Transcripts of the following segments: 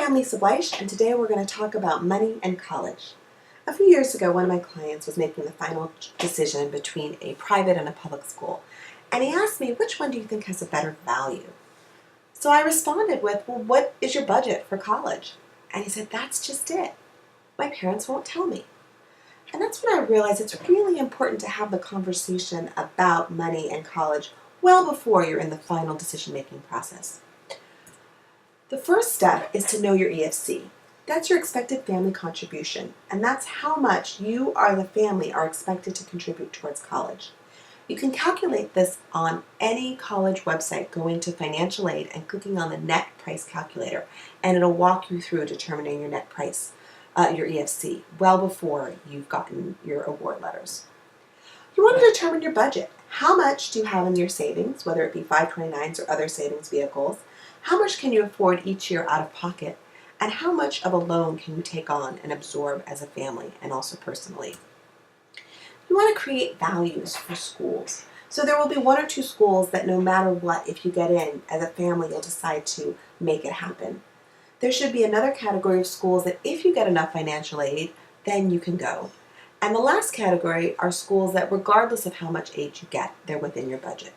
I'm Lisa Bleich, and today we're going to talk about money and college. A few years ago, one of my clients was making the final decision between a private and a public school, and he asked me, which one do you think has a better value? So I responded with, well, what is your budget for college? And he said, that's just it. My parents won't tell me. And that's when I realized it's really important to have the conversation about money and college well before you're in the final decision-making process. The first step is to know your EFC. That's your expected family contribution, and that's how much you or the family are expected to contribute towards college. You can calculate this on any college website going to financial aid and clicking on the net price calculator, and it'll walk you through determining your net price, your EFC, well before you've gotten your award letters. You want to determine your budget. How much do you have in your savings, whether it be 529s or other savings vehicles? How much can you afford each year out of pocket? And how much of a loan can you take on and absorb as a family and also personally? You want to create values for schools. So there will be one or two schools that no matter what, if you get in, as a family, you'll decide to make it happen. There should be another category of schools that if you get enough financial aid, then you can go. And the last category are schools that regardless of how much aid you get, they're within your budget.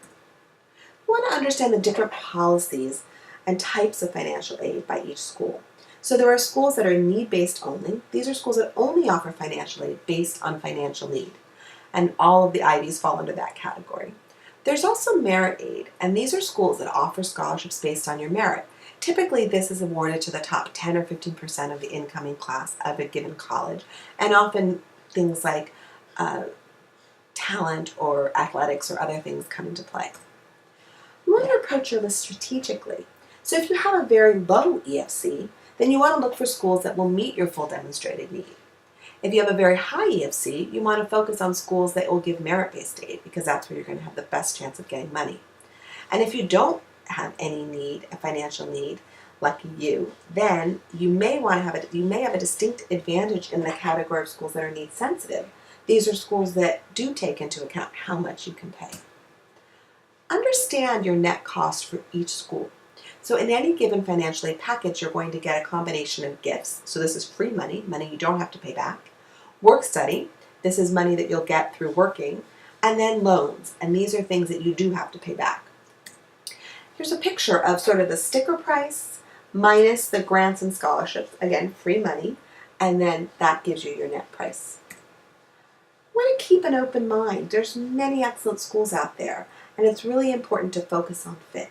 You want to understand the different policies and types of financial aid by each school. So there are schools that are need-based only. These are schools that only offer financial aid based on financial need. And all of the Ivies fall under that category. There's also merit aid, and these are schools that offer scholarships based on your merit. Typically, this is awarded to the top 10 or 15% of the incoming class of a given college, and often things like talent or athletics or other things come into play. You want to approach your list strategically. So if you have a very low EFC, then you want to look for schools that will meet your full demonstrated need. If you have a very high EFC, you want to focus on schools that will give merit-based aid because that's where you're going to have the best chance of getting money. And if you don't have any need, a financial need, lucky you, then you may have a distinct advantage in the category of schools that are need sensitive. These are schools that do take into account how much you can pay. Understand your net cost for each school. So in any given financial aid package, you're going to get a combination of gifts. So this is free money, money you don't have to pay back. Work study, this is money that you'll get through working. And then loans, and these are things that you do have to pay back. Here's a picture of sort of the sticker price minus the grants and scholarships. Again, free money, and then that gives you your net price. You want to keep an open mind. There's many excellent schools out there, and it's really important to focus on fit.